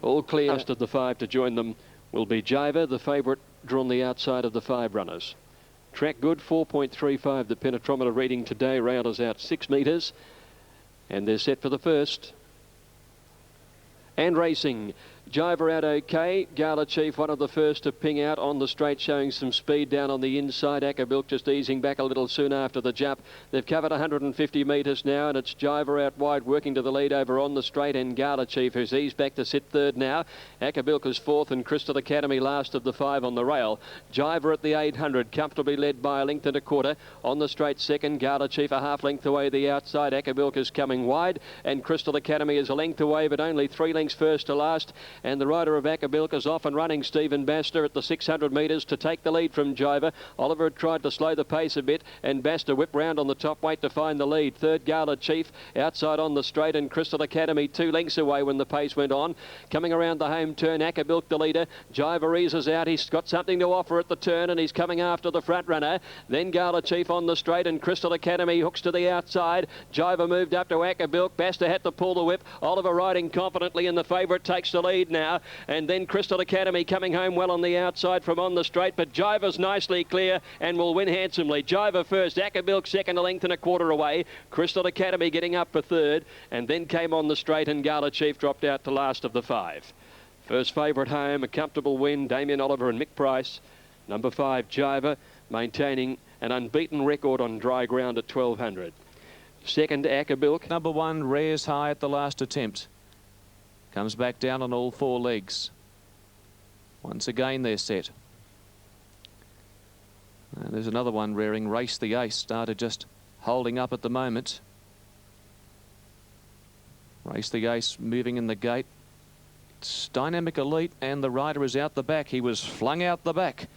All clear. Last of the 5 to join them will be Jiver, the favourite, drawn the outside of the 5 runners. Track good, 4.35 the penetrometer reading today. Round is out 6 metres. And they're set for the first. And racing. Jiver out okay. Gala Chief, one of the first to ping out on the straight, showing some speed down on the inside. Ackerbilk just easing back a little soon after the jump. They've covered 150 metres now, and it's Jiver out wide, working to the lead over on the straight, and Gala Chief, who's eased back to sit third now. Ackerbilk is fourth, and Crystal Academy last of the 5 on the rail. Jiver at the 800, comfortably led by a length and a quarter. On the straight second, Gala Chief a half length away the outside. Ackerbilk is coming wide, and Crystal Academy is a length away, but only 3 lengths first to last. And the rider of Ackerbilk is off and running, Stephen Baster, at the 600 metres to take the lead from Jiver. Oliver had tried to slow the pace a bit, and Baster whipped round on the top weight to find the lead. Third, Gala Chief outside on the straight, and Crystal Academy 2 lengths away when the pace went on. Coming around the home turn, Ackerbilk the leader. Jiver eases out. He's got something to offer at the turn, and he's coming after the front runner. Then Gala Chief on the straight, and Crystal Academy hooks to the outside. Jiver moved up to Ackerbilk. Baster had to pull the whip. Oliver riding confidently, and the favourite takes the lead now. And then Crystal Academy coming home well on the outside from on the straight, but Jiver's nicely clear and will win handsomely. Jiver first, Ackerbilk second, a length and a quarter away. Crystal Academy getting up for third, and then came on the straight, and Gala Chief dropped out to last of the 5. First favourite home, a comfortable win, Damien Oliver and Mick Price. Number 5, Jiver, maintaining an unbeaten record on dry ground at 1200. Second, Ackerbilk. Number 1, rears high at the last attempt. Comes back down on all 4 legs. Once again, they're set. And there's another one rearing. Race the Ace started just holding up at the moment. Race the Ace moving in the gate. It's Dynamic Elite, and the rider is out the back. He was flung out the back.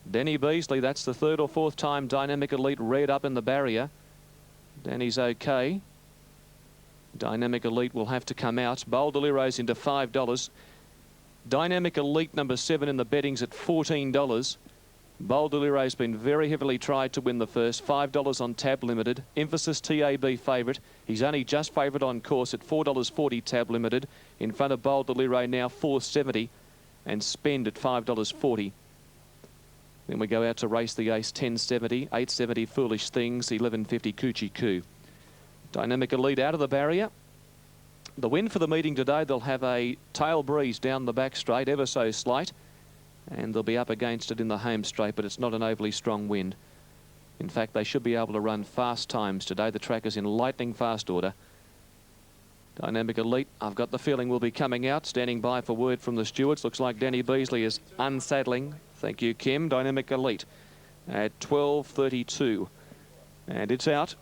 Denny Beasley, that's the 3rd or 4th time Dynamic Elite reared up in the barrier. Danny's okay. Dynamic Elite will have to come out. Bold Deliro's into $5. Dynamic Elite number 7 in the bettings at $14. Bold Deliro's been very heavily tried to win the first. $5 on Tab Limited. Emphasis TAB favourite. He's only just favourite on course at $4.40 Tab Limited. In front of Bold Deliro now $4.70, and Spend at $5.40. Then we go out to Race the Ace, $10.70, $8.70 Foolish Things, $11.50 Coochie Coo. Dynamic Elite out of the barrier. The wind for the meeting today, they'll have a tail breeze down the back straight, ever so slight, and they'll be up against it in the home straight, but it's not an overly strong wind. In fact, they should be able to run fast times today. The track is in lightning fast order. Dynamic Elite, I've got the feeling, will be coming out, standing by for word from the stewards. Looks like Danny Beasley is unsaddling. Thank you, Kim. Dynamic Elite at 12.32, and it's out.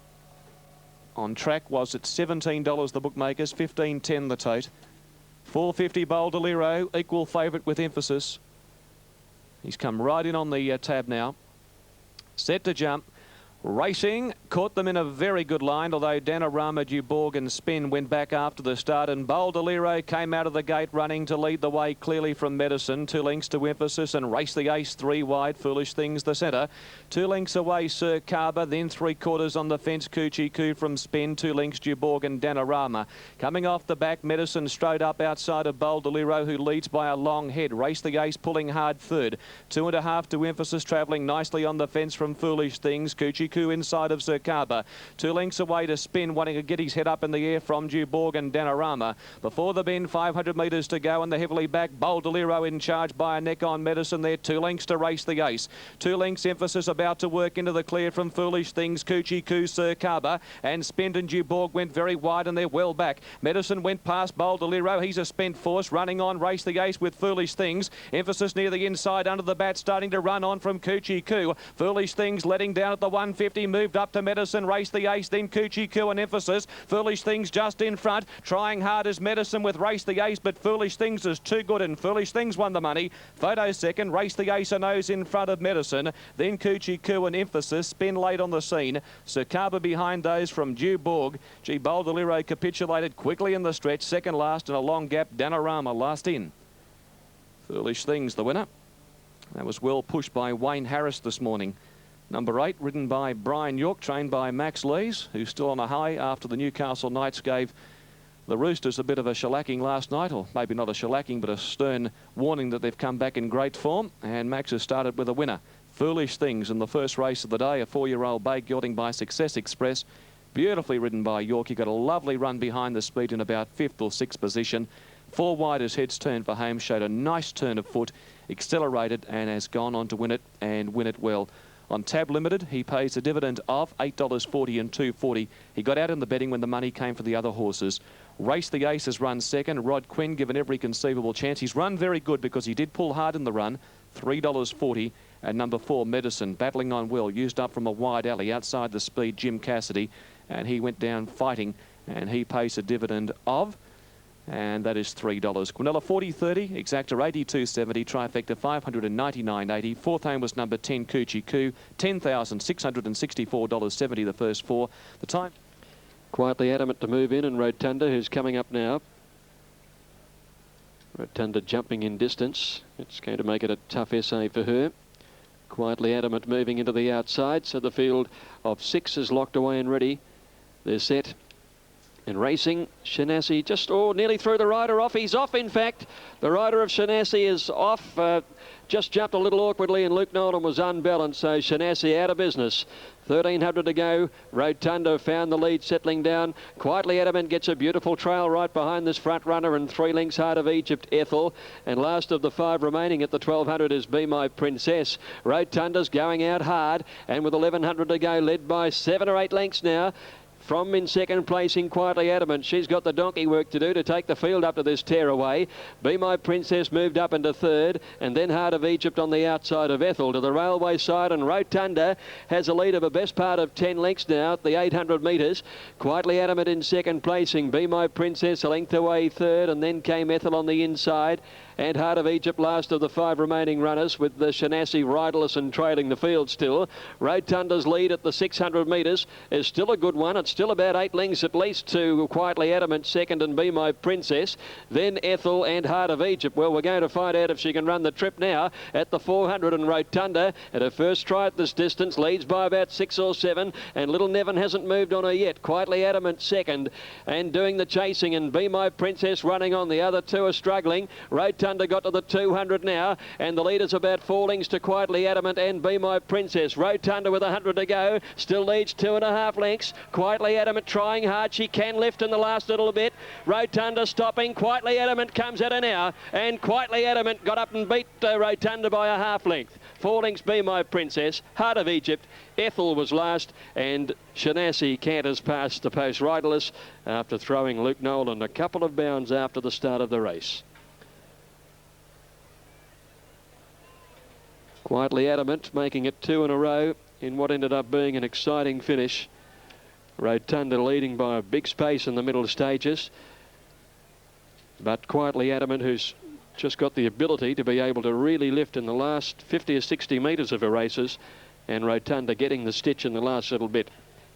On track was at $17 the bookmakers, $15.10 the tote. $4.50 Bold Deliro, equal favourite with Emphasis. He's come right in on the tab now. Set to jump. Racing, caught them in a very good line, although Danorama, Duborg and Spin went back after the start, and Bold Deliro came out of the gate running to lead the way clearly from Medicine. 2 lengths to Emphasis, and Race the Ace 3 wide, Foolish Things the centre. 2 lengths away Sir Carver, then 3/4 on the fence Coochie Coo from Spin. 2 lengths Duborg and Danorama. Coming off the back, Medicine straight up outside of Bold Deliro, who leads by a long head. Race the Ace pulling hard third. 2.5 to Emphasis, travelling nicely on the fence from Foolish Things. Coochie Coo inside of Sir Carver. 2 lengths away to Spin, wanting to get his head up in the air from Duborg and Danorama. Before the bend, 500 metres to go, and the heavily back Bold Deliro in charge by a neck on Medicine there. 2 lengths to Race the Ace. 2 lengths Emphasis about to work into the clear from Foolish Things, Coochie Coo, Sir Carver, and Spin and Duborg went very wide, and they're well back. Medicine went past Bold Deliro. He's a spent force, running on Race the Ace with Foolish Things. Emphasis near the inside under the bat, starting to run on from Coochie Coo. Foolish Things letting down at the 150, moved up to Medicine. Race the Ace, then Coochie Coo and Emphasis. Foolish Things just in front, trying hard as Medicine with Race the Ace, but Foolish Things is too good, and Foolish Things won the money. Photo second, Race the Ace a nose in front of Medicine, then Coochie Coo and Emphasis. Spin late on the scene. Sir Carver behind those from Duborg. Bold Deliro capitulated quickly in the stretch, second last, and a long gap. Danorama last in. Foolish Things the winner. That was well pushed by Wayne Harris this morning. Number 8, ridden by Brian York, trained by Max Lees, who's still on a high after the Newcastle Knights gave The Roosters a bit of a shellacking last night, or maybe not a shellacking, but a stern warning that they've come back in great form. And Max has started with a winner. Foolish Things in the first race of the day, a 4-year-old bay gelding by Success Express. Beautifully ridden by York. He got a lovely run behind the speed in about 5th or 6th position. 4 wide as heads turned for home, showed a nice turn of foot, accelerated and has gone on to win it and win it well. On Tab Limited, he pays a dividend of $8.40 and $2.40. He got out in the betting when the money came for the other horses. Race the Ace has run second. Rod Quinn given every conceivable chance. He's run very good because he did pull hard in the run. $3.40. And number 4, Medicine, battling on well, used up from a wide alley outside the speed, Jim Cassidy. And he went down fighting, and he pays a dividend of, and that is $3. Quinella 40.30, Exacta 82.70, Trifecta 599.80. Fourth home was number 10, Coochie Coo, $10,664.70 the first 4. The time. Quietly Adamant to move in, and Rotunda, who's coming up now. Rotunda jumping in distance. It's going to make it a tough essay for her. Quietly Adamant moving into the outside, so the field of 6 is locked away and ready. They're set and racing. Shanassi just nearly threw the rider off. He's off, in fact. The rider of Shanassi is off. Just jumped a little awkwardly, and Luke Nolan was unbalanced, so Shanassi out of business. 1,300 to go. Rotunda found the lead, settling down. Quietly Adamant gets a beautiful trail right behind this front runner, and 3 lengths Heart of Egypt, Ethel. And last of the 5 remaining at the 1,200 is Be My Princess. Rotunda's going out hard, and with 1,100 to go, led by 7 or 8 lengths now. From in second place in Quietly Adamant. She's got the donkey work to do to take the field up to this tearaway. Be My Princess moved up into 3rd, and then Heart of Egypt on the outside of Ethel to the railway side, and Rotunda has a lead of a best part of 10 lengths now at the 800 metres. Quietly Adamant in second placing. Be My Princess a length away 3rd, and then came Ethel on the inside. And Heart of Egypt last of the 5 remaining runners, with the Shanassi riderless and trailing the field still. Rotunda's lead at the 600 metres is still a good one. It's still about 8 lengths at least to Quietly Adamant second, and Be My Princess. Then Ethel and Heart of Egypt. Well, we're going to find out if she can run the trip now at the 400, and Rotunda at her first try at this distance leads by about 6 or 7, and Little Nevin hasn't moved on her yet. Quietly Adamant second and doing the chasing, and Be My Princess running on. The other 2 are struggling. Rotunda got to the 200 now, and the leader's about 4 lengths to Quietly Adamant and Be My Princess. Rotunda with 100 to go still leads 2.5 lengths. Quietly Adamant trying hard. She can lift in the last little bit. Rotunda stopping. Quietly Adamant comes at her now, and Quietly Adamant got up and beat Rotunda by a half length. 4 lengths Be My Princess. Heart of Egypt. Ethel was last, and Shanassi canters past the post riderless after throwing Luke Nolan a couple of bounds after the start of the race. Quietly Adamant making it 2 in a row in what ended up being an exciting finish. Rotunda leading by a big space in the middle stages. But Quietly Adamant, who's just got the ability to be able to really lift in the last 50 or 60 metres of her races, and Rotunda getting the stitch in the last little bit.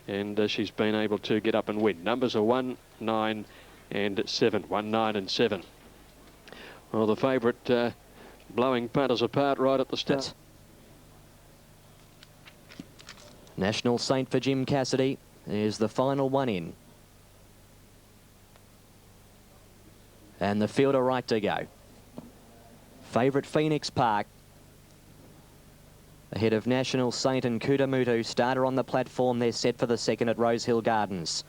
And she's been able to get up and win. Numbers are 1, 9 and 7. 1, 9 and 7. Well, the favourite blowing punters apart right at the start. National Saint for Jim Cassidy is the final one in. And the field are right to go. Favourite Phoenix Park. Ahead of National Saint and Kutamutu. Starter on the platform. They're set for the second at Rosehill Gardens.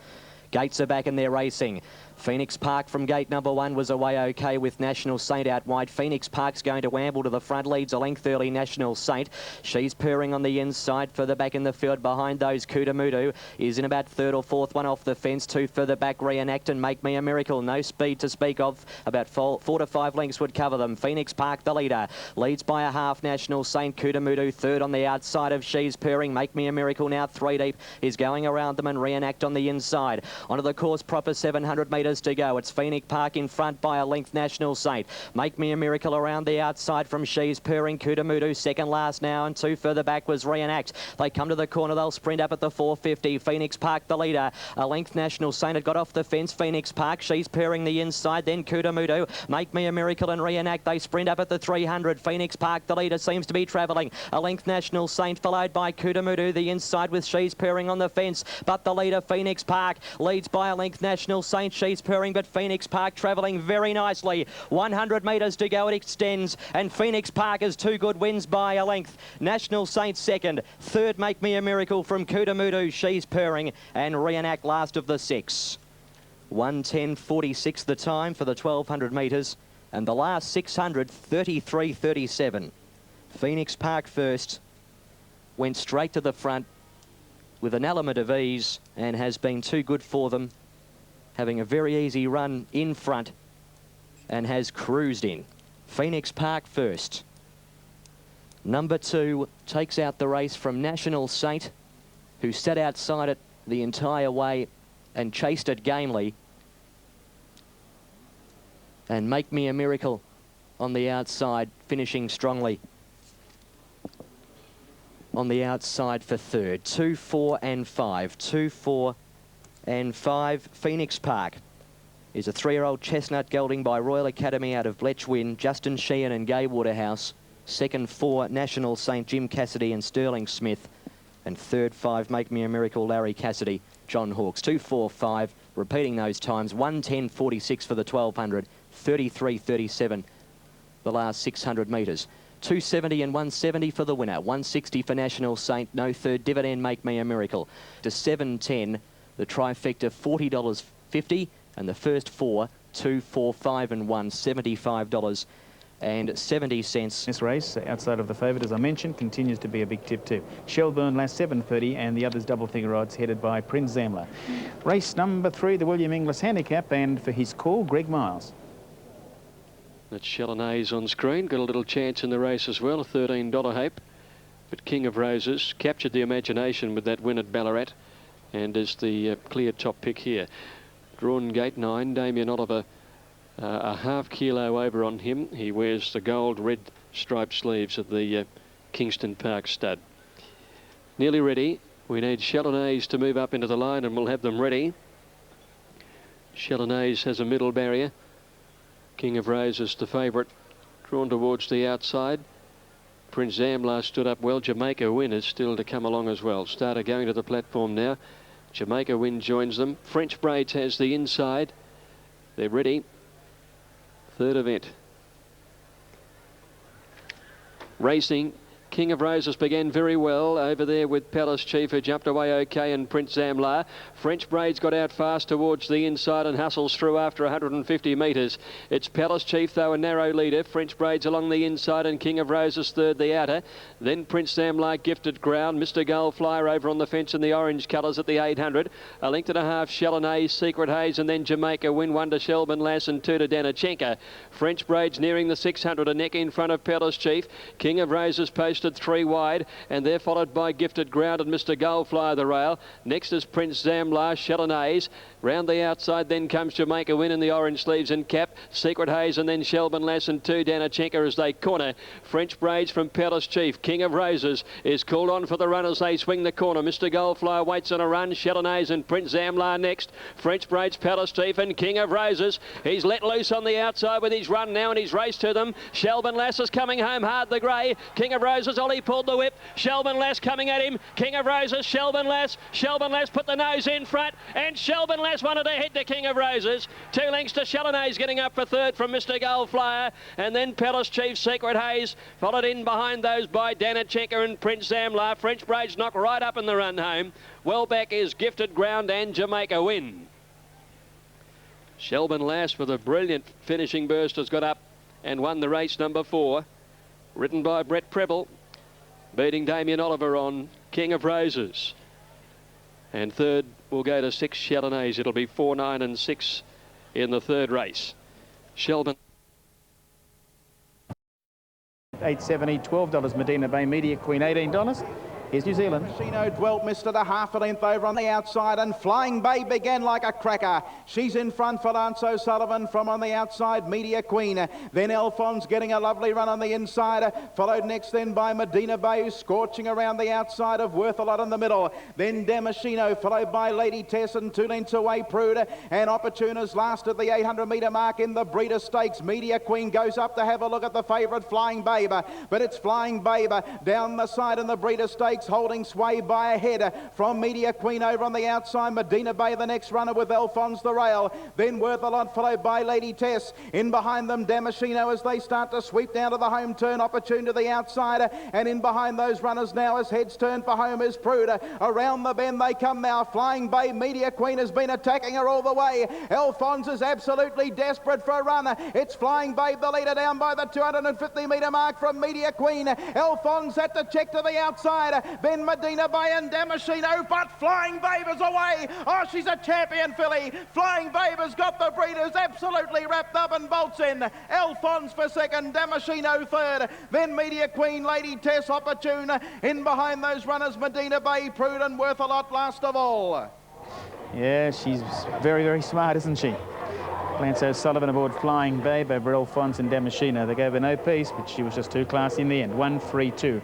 Gates are back and they're racing. Phoenix Park from gate number 1 was away okay with National Saint out wide. Phoenix Park's going to amble to the front, leads a length early National Saint. She's purring on the inside. Further back in the field behind those, Kutamutu is in about 3rd or 4th, one off the fence. 2 further back, Reenact and Make Me a Miracle. No speed to speak of. About 4 to 5 lengths would cover them. Phoenix Park the leader. Leads by a half. National Saint. Kutamutu 3rd on the outside of She's Purring. Make Me a Miracle now 3 deep is going around them, and Reenact on the inside. Onto the course proper, 700 metres to go. It's Phoenix Park in front by a length, National Saint. Make Me a Miracle around the outside from She's Purring. Kutamutu second last now, and 2 further back was Reenact. They come to the corner, they'll sprint up at the 450. Phoenix Park the leader. A length, National Saint had got off the fence. Phoenix Park, She's Purring the inside, then Kutamutu. Make Me a Miracle and Reenact. They sprint up at the 300. Phoenix Park the leader seems to be travelling. A length, National Saint followed by Kutamutu the inside with She's Purring on the fence. But the leader, Phoenix Park, leads by a length, National Saint. She's She's purring, but Phoenix Park travelling very nicely. 100 metres to go, it extends, and Phoenix Park is 2 good, wins by a length. National Saint second. Third, Make Me a Miracle from Kudamudu. She's purring, and Reenact last of the 6. 1:10.46 the time for the 1200 metres, and the last 600, 33.37. Phoenix Park first, went straight to the front with an element of ease and has been too good for them, having a very easy run in front and has cruised in. Phoenix Park first. Number 2 takes out the race from National Saint, who sat outside it the entire way and chased it gamely. And Make Me a Miracle on the outside, finishing strongly on the outside for third. 2, 4 and 5. 2, 4 and 5. Phoenix Park is a 3-year-old chestnut gelding by Royal Academy out of Bletchwyn, Justin Sheehan and Gay Waterhouse. Second 4, National Saint, Jim Cassidy and Sterling Smith. And third 5, Make Me a Miracle, Larry Cassidy, John Hawkes. 2, 4, 5, repeating those times. 1:10.46 for the 1200, 33.37 the last 600 metres. 270 and 170 for the winner. 160 for National Saint. No third. Dividend, Make Me a Miracle. To 7.10, the trifecta $40.50, and the first 4, 2, 4, 5 and 1, $75.70. This race, outside of the favourite, as I mentioned, continues to be a big tip too. Shelburne last 7.30, and the others double figure odds, headed by Prince Zamler. Race number 3, the William Inglis Handicap, and for his call, Greg Miles. That's Chalonnaise on screen. Got a little chance in the race as well, a $13 hope. But King of Roses captured the imagination with that win at Ballarat and is the clear top pick here. Drawn gate 9, Damien Oliver, a half kilo over on him. He wears the gold red striped sleeves of the Kingston Park stud. Nearly ready. We need Chalonnaise to move up into the line, and we'll have them ready. Chalonnaise has a middle barrier. King of Roses, the favourite, drawn towards the outside. Prince Zamlar stood up well. Jamaica Win is still to come along as well. Starter going to the platform now. Jamaica Win joins them. French Braids has the inside. They're ready. Third event. Racing. King of Roses began very well over there with Palace Chief, who jumped away okay, and Prince Zamlar. French Braids got out fast towards the inside and hustles through after 150 metres. It's Palace Chief, though, a narrow leader. French Braids along the inside and King of Roses third, the outer. Then Prince Zamlar, Gifted Ground. Mr. Gull Flyer over on the fence in the orange colours at the 800. A length and a half, Chalonnaise, Secret Haze, and then Jamaica Win, 1 to Shelburne Lass and 2 to Danachenka. French Braids nearing the 600, a neck in front of Palace Chief. King of Roses posted 3 wide, and they're followed by Gifted Ground and Mr. Goldfly the rail. Next is Prince Zamlar, Chalonnaise. Round the outside then comes Jamaica Win in the orange sleeves and cap. Secret Haze and then Shelburne Lass and 2 Danachenka as they corner. French Braids from Palace Chief. King of Roses is called on for the run as they swing the corner. Mr. Goldfly waits on a run. Chalonnaise and Prince Zamlar next. French Braids, Palace Chief and King of Roses. He's let loose on the outside with his run now and he's raced to them. Shelburne Lass is coming home hard, the grey. King of Roses, Ollie pulled the whip. Shelburne Lass coming at him. King of Roses, Shelburne Lass. Shelburne Lass put the nose in front, and Shelburne Lass wanted to head to King of Roses. 2 lengths to Chalonnaise getting up for third from Mr. Goldflyer, and then Palace Chief, Secret Haze, followed in behind those by Danachenka and Prince Zamlar. French Braids knocked right up in the run home. Well back is Gifted Ground and Jamaica Win. Shelburne Lass with a brilliant finishing burst has got up and won the race number 4, ridden by Brett Preble, beating Damien Oliver on King of Roses. And third will go to 6 Chalonnaise. It'll be 4, 9 and 6 in the third race. Shelburne. $8.70, $12 Medina Bay Media Queen, $18. Here's New Zealand. Chino dwelt, missed it a half a length over on the outside, and Flying Bay began like a cracker. She's in front for Lance O'Sullivan from on the outside, Media Queen. Then Alphonse getting a lovely run on the inside, followed next then by Medina Bay, scorching around the outside of Worth a Lot in the middle. Then Damasceno, followed by Lady Tess, and 2 lengths away Prude. And Opportunist last at the 800 metre mark in the Breeder Stakes. Media Queen goes up to have a look at the favourite Flying Babe, but it's Flying Babe down the side in the Breeder Stakes. Stakes holding sway by a head from Media Queen over on the outside. Medina Bay the next runner with Alphonse the Rail. Then Worth a Lot followed by Lady Tess. In behind them Damasceno as they start to sweep down to the home turn. Opportune to the outside, and in behind those runners now as heads turn for home is Prude. Around the bend they come now. Flying Bay, Media Queen has been attacking her all the way. Alphonse is absolutely desperate for a run. It's Flying Babe the leader down by the 250 metre mark from Media Queen. Alphonse had to check to the outside. Then Medina Bay and Damasceno, but Flying Babe is away. Oh, she's a champion filly. Flying Babe has got the breeders absolutely wrapped up and bolts in. Alphonse for second, Damasceno third. Then Media Queen, Lady Tess, Opportune. In behind those runners, Medina Bay, Prude and Worth a Lot last of all. Yeah, she's very, very smart, isn't she? Lance O'Sullivan aboard Flying Babe over Alphonse and Damasceno. They gave her no peace, but she was just too classy in the end. 1-3-2.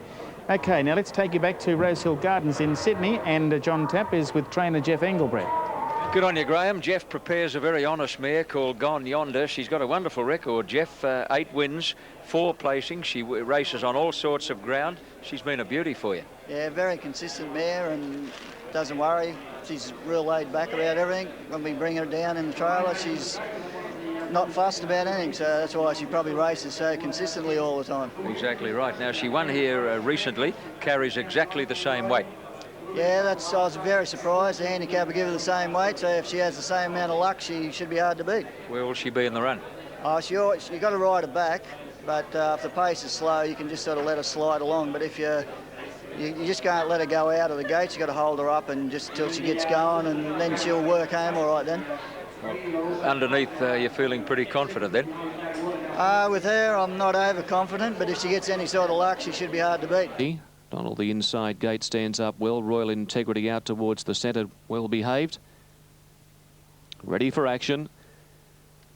OK, now let's take you back to Rosehill Gardens in Sydney, and John Tapp is with trainer Jeff Engelbrett. Good on you, Graham. Jeff prepares a very honest mare called Gone Yonder. She's got a wonderful record, Jeff. 8 wins, 4 placings. She races on all sorts of ground. She's been a beauty for you. Yeah, very consistent mare and doesn't worry. She's real laid back about everything. When we bring her down in the trailer, she's not fussed about anything, so that's why she probably races so consistently all the time. Exactly right. Now, she won here recently, carries exactly the same weight. Yeah, I was very surprised. The handicap will give her the same weight, so if she has the same amount of luck, she should be hard to beat. Where will she be in the run? You got to ride her back, but if the pace is slow, you can just sort of let her slide along. But if you just can't let her go out of the gates, you got to hold her up and just till she gets going, and then she'll work home all right then. Underneath, you're feeling pretty confident then? With her, I'm not overconfident, but if she gets any sort of luck, she should be hard to beat. Donald, the inside gate, stands up well. Royal Integrity out towards the centre, well behaved. Ready for action.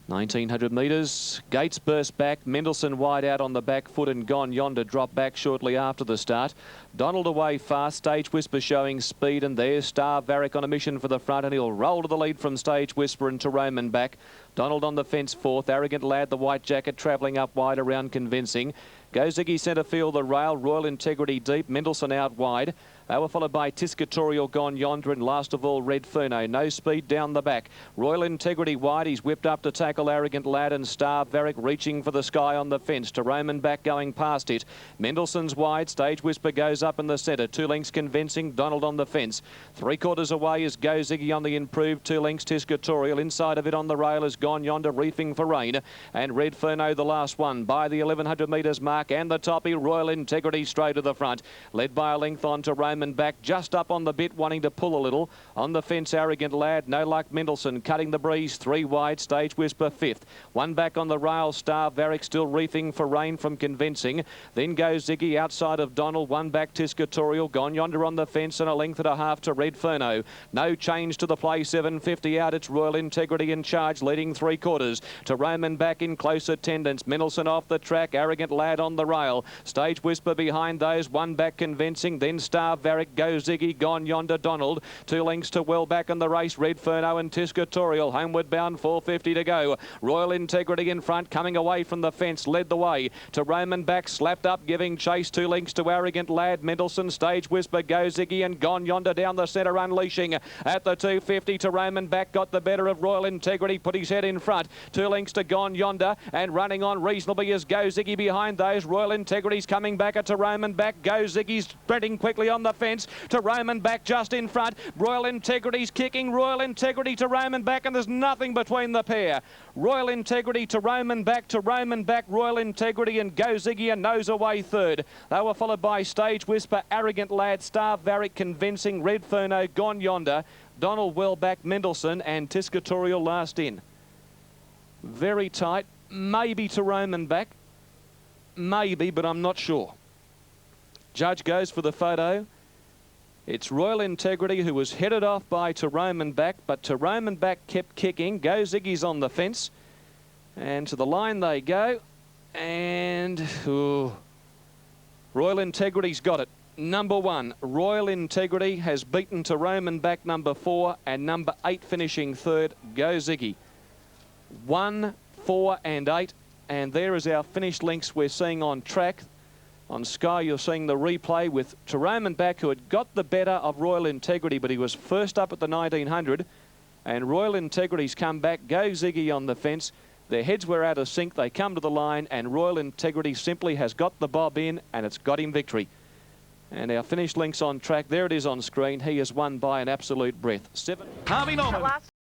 1900 metres. Gates burst back. Mendelssohn wide out on the back foot and Gone Yonder drop back shortly after the start. Donald away fast. Stage Whisper showing speed, and there's Star Varick on a mission for the front, and he'll roll to the lead from Stage Whisper and Tyrone back. Donald on the fence fourth. Arrogant Lad, the white jacket, travelling up wide around Convincing. Goes Ziggy centre field, the rail. Royal Integrity deep. Mendelssohn out wide. They were followed by Tiscatorial, Gone Yonder, and last of all Red Ferno. No speed down the back. Royal Integrity wide. He's whipped up to tackle Arrogant Lad, and Star Varick reaching for the sky on the fence. Tyrone back going past it. Mendelssohn's wide. Stage Whisper goes up in the centre. 2 lengths Convincing. Donald on the fence. 3/4 away is Go Ziggy on the improved. 2 lengths Tiscatorial. Inside of it on the rail is Gone Yonder, reefing for rain. And Red Ferno the last one by the 1100 metres mark, and the toppy Royal Integrity straight to the front. Led by a length on Tyrone back, just up on the bit, wanting to pull a little. On the fence, Arrogant Lad. No luck, Mendelssohn cutting the breeze. 3 wide, Stage Whisper 5th. 1 back on the rail, Star Varick still reefing for rain from Convincing. Then goes Ziggy outside of Donald. 1 back, Tiscatorial. Gone Yonder on the fence, and a length and a half to Red Ferno. No change to the play. 750 out. It's Royal Integrity in charge, leading 3/4. Tyrone back in close attendance. Mendelssohn off the track. Arrogant Lad on the rail. Stage Whisper behind those. 1 back Convincing. Then Star Varick, Go Ziggy, Gone Yonder, Donald. 2 lengths to well back in the race. Red Ferno and Tiscatorial. Homeward bound, 450 to go. Royal Integrity in front, coming away from the fence, led the way. Tyrone back, slapped up, giving chase. 2 lengths to Arrogant Lad. Mendelssohn, Stage Whisper, Go Ziggy, and Gone Yonder down the centre, unleashing. At the 250, Tyrone back got the better of Royal Integrity, put his head in front. 2 lengths to Gone Yonder, and running on reasonably is Go Ziggy behind those. Royal Integrity's coming back at Tyrone back. Go Ziggy's spreading quickly on the fence. Tyrone back just in front. Royal Integrity's kicking. Royal Integrity, Tyrone back, and there's nothing between the pair. Royal Integrity, Tyrone back, Royal Integrity, and Go Ziggy and nose away third. They were followed by Stage Whisper, Arrogant Lad, Star Varick, Convincing, Red Ferno, Gone Yonder, Donald well back, Mendelssohn, and Tiscatorial last in. Very tight. Maybe Tyrone back. Maybe, but I'm not sure. Judge goes for the photo. It's Royal Integrity, who was headed off by Tyrone back, but Tyrone back kept kicking. Go Ziggy's on the fence. And to the line they go. And Royal Integrity's got it. Number 1, Royal Integrity has beaten Tyrone back, number 4, and number 8 finishing third, Go Ziggy. 1, 4 and 8. And there is our finished links we're seeing on track. On Sky, you're seeing the replay with Jerome and back, who had got the better of Royal Integrity, but he was first up at the 1900. And Royal Integrity's come back, go Ziggy on the fence. Their heads were out of sync. They come to the line, and Royal Integrity simply has got the bob in, and it's got him victory. And our finish link's on track. There it is on screen. He has won by an absolute breath. 7. Harvey Norman.